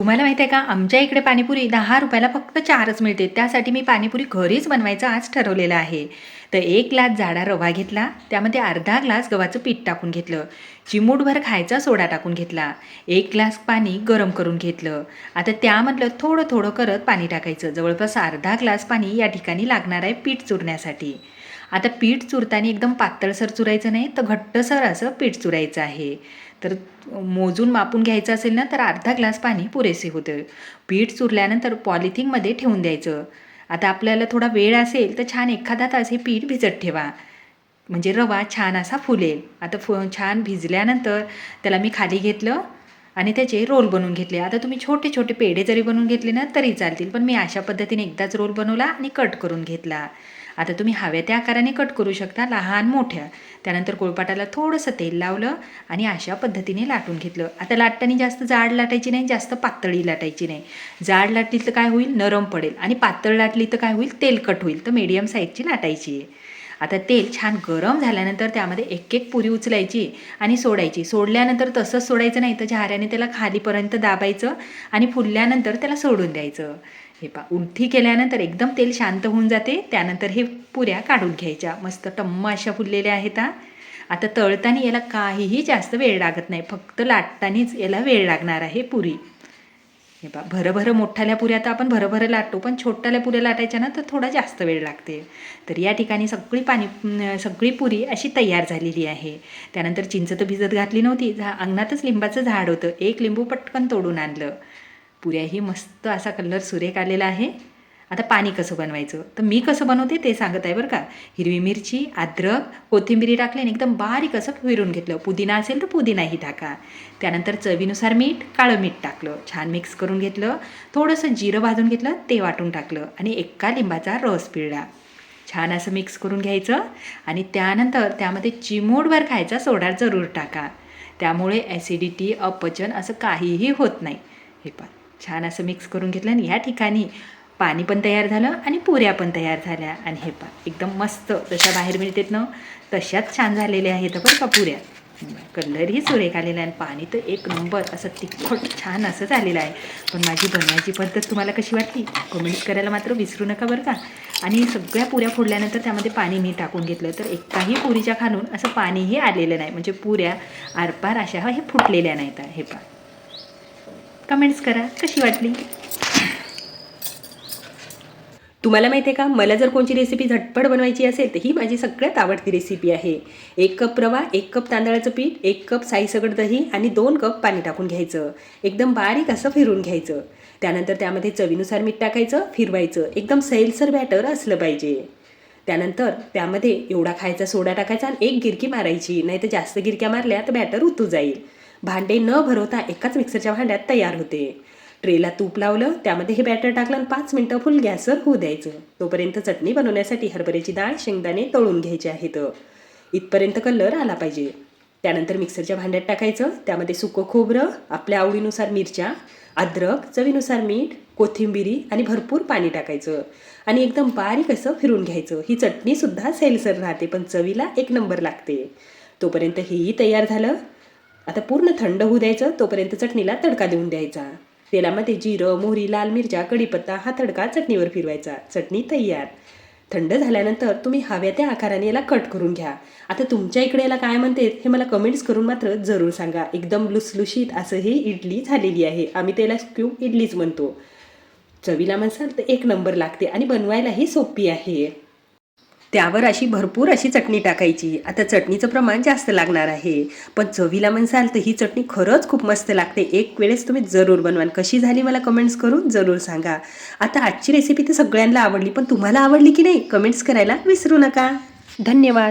तुम्हाला माहिती आहे का, आमच्या इकडे पाणीपुरी 10 रुपयाला फक्त 4च मिळते. त्यासाठी मी पाणीपुरी घरीच बनवायचं आज ठरवलेलं आहे. तर 1 ग्लास जाडा रवा घेतला, त्यामध्ये अर्धा ग्लास गव्हाचं पीठ टाकून घेतलं, चिमूटभर खायचा सोडा टाकून घेतला, 1 ग्लास पाणी गरम करून घेतलं. आता त्यामधलं थोडं थोडं करत पाणी टाकायचं. जवळपास अर्धा ग्लास पाणी या ठिकाणी लागणार आहे पीठ चुरण्यासाठी. आता पीठ चुरताना एकदम पातळसर चुरायचं नाही, तर घट्टसर असं पीठ चुरायचं आहे. तर मोजून मापून घ्यायचं असेल ना, तर अर्धा ग्लास पाणी पुरेसे होतं. पीठ चुरल्यानंतर पॉलिथिनमध्ये ठेवून द्यायचं. आता आपल्याला थोडा वेळ असेल तर छान एखादा तास हे पीठ भिजत ठेवा, म्हणजे रवा छान असा फुलेल. आता छान भिजल्यानंतर त्याला मी खाली घेतलं आणि त्याचे रोल बनवून घेतले. आता तुम्ही छोटे छोटे पेढे जरी बनवून घेतले ना तरी चालतील, पण मी अशा पद्धतीने एकदाच रोल बनवला आणि कट करून घेतला. आता तुम्ही हव्या त्या आकाराने कट करू शकता, लहान मोठ्या. त्यानंतर पोळपाटाला थोडंसं तेल लावलं आणि अशा पद्धतीने लाटून घेतलं. आता लाटताना जास्त जाड लाटायची नाही, जास्त पातळी लाटायची नाही. जाड लाटली तर काय होईल, नरम पडेल, आणि पातळ लाटली तर काय होईल, तेलकट होईल. तर मीडियम साईजची लाटायची आहे. आता तेल छान गरम झाल्यानंतर त्यामध्ये एक एक पुरी उचलायची आणि सोडायची. सोडल्यानंतर तसंच सोडायचं नाही, तर झाऱ्याने त्याला खालीपर्यंत दाबायचं आणि फुलल्यानंतर त्याला सोडून द्यायचं. हे उलटी केल्यानंतर एकदम तेल शांत होऊन जाते. त्यानंतर हे पुऱ्या काढून घ्यायच्या. मस्त टम्म अशा फुललेल्या आहेत. आता तळताना याला काहीही जास्त वेळ लागत नाही, फक्त लाटतानीच याला वेळ लागणार आहे पुरी. हे भरभरं मोठ्याल्या पुऱ्या तर आपण भरभरं लाटतो, पण छोट्याल्या पुऱ्या लाटायच्या ना तर थोडा जास्त वेळ लागते. तर या ठिकाणी सगळी पुरी अशी तयार झालेली आहे. त्यानंतर चिंच तर भिजत घातली नव्हती, अंगणातच लिंबाचं झाड होतं, एक लिंबू पटकन तोडून आणलं. पुऱ्याही मस्त असा कलर सुरेख आलेला आहे. आता पाणी कसं बनवायचं, तर मी कसं बनवते ते सांगत आहे बरं का. हिरवी मिरची, अद्रक, कोथिंबीर टाकले आणि एकदम बारीक असं फिरून घेतलं. पुदिना असेल तर पुदिनाही टाका. त्यानंतर चवीनुसार मीठ, काळं मीठ टाकलं, छान मिक्स करून घेतलं. थोडंसं जिरं भाजून घेतलं, ते वाटून टाकलं आणि एका लिंबाचा रस पिळला. छान असं मिक्स करून घ्यायचं आणि त्यानंतर त्यामध्ये चिमूटभर खायचा सोडा जरूर टाका. त्यामुळे ॲसिडिटी, अपचन असं काहीही होत नाही. हे छान असं मिक्स करून घेतलं आणि या ठिकाणी पाणी पण तयार झालं आणि पुऱ्या पण तयार झाल्या. आणि हे एकदम मस्त जशा बाहेर मिळतात ना तशाच छान झालेल्या आहेत बरं का पुऱ्या. कलरही सुरेख आलेला आहे आणि पाणी तर एक नंबर असं तिखट छान असं झालेलं आहे. पण माझी बनवायची पद्धत तुम्हाला कशी वाटली कमेंट्स करायला मात्र विसरू नका बरं का. आणि सगळ्या पुऱ्या फोडल्यानंतर त्यामध्ये पाणी मी टाकून घेतलं, तर एकाही पुरीच्या खालून असं पाणीही आलेलं नाही, म्हणजे पुऱ्या आरपार अशा हे फुटलेल्या नाहीत. हे कमेंट्स करा कशी वाटली. तुम्हाला माहिती आहे का, मला जर कोणची रेसिपी झटपट बनवायची असेल तर ही माझी सगळ्यात आवडती रेसिपी आहे. 1 कप रवा, 1 कप तांदळाचं पीठ, 1 कप साईसगट दही आणि 2 कप पाणी टाकून घ्यायचं. एकदम बारीक असं फिरून घ्यायचं. त्यानंतर त्यामध्ये चवीनुसार मीठ टाकायचं, फिरवायचं. एकदम सैलसर बॅटर असलं पाहिजे. त्यानंतर त्यामध्ये एवढा खायचा सोडा टाकायचा आणि 1 गिरकी मारायची, नाही तर जास्त गिरक्या मारल्या तर बॅटर उतू जाईल. भांडे न भरवता एकाच मिक्सरच्या भांड्यात तयार होते. ट्रेला तूप लावलं, त्यामध्ये हे बॅटर टाकलं आणि 5 मिनटं फुल गॅसवर होऊ द्यायचं. तोपर्यंत चटणी बनवण्यासाठी हरभऱ्याची डाळ, शेंगदाणे तळून घ्यायचे आहेत. इथपर्यंत कलर आला पाहिजे. त्यानंतर मिक्सरच्या भांड्यात टाकायचं. त्यामध्ये सुकं खोबरं, आपल्या आवडीनुसार मिरच्या, अद्रक, चवीनुसार मीठ, कोथिंबिरी आणि भरपूर पाणी टाकायचं आणि एकदम बारीक असं फिरून घ्यायचं. ही चटणीसुद्धा सैलसर राहते, पण चवीला एक नंबर लागते. तोपर्यंत हेही तयार झालं. आता पूर्ण थंड होऊ द्यायचं. तोपर्यंत चटणीला तडका देऊन द्यायचा. तेलामध्ये जिरं, मोहरी, लाल मिरच्या, कढीपत्ता हा तडका चटणीवर फिरवायचा. चटणी तयार. थंड झाल्यानंतर तुम्ही हव्या त्या आकाराने याला कट करून घ्या. आता तुमच्या इकडे याला काय म्हणते हे मला कमेंट्स करून मात्र जरूर सांगा. एकदम लुसलुशीत असं ही इडली झालेली आहे. आम्ही त्याला क्यूब इडलीच म्हणतो. चवीला म्हणसाल तर एक नंबर लागते आणि बनवायलाही सोपी आहे. त्यावर अशी भरपूर अशी चटणी टाकायची. आता चटणीचं प्रमाण जास्त लागणार आहे, पण चवीला म्हणसाल तर ही चटणी खरंच खूप मस्त लागते. एक वेळेस तुम्ही जरूर बनवाल. कशी झाली मला कमेंट्स करून जरूर सांगा. आता आजची रेसिपी तर सगळ्यांना आवडली, पण तुम्हाला आवडली की नाही कमेंट्स करायला विसरू नका. धन्यवाद.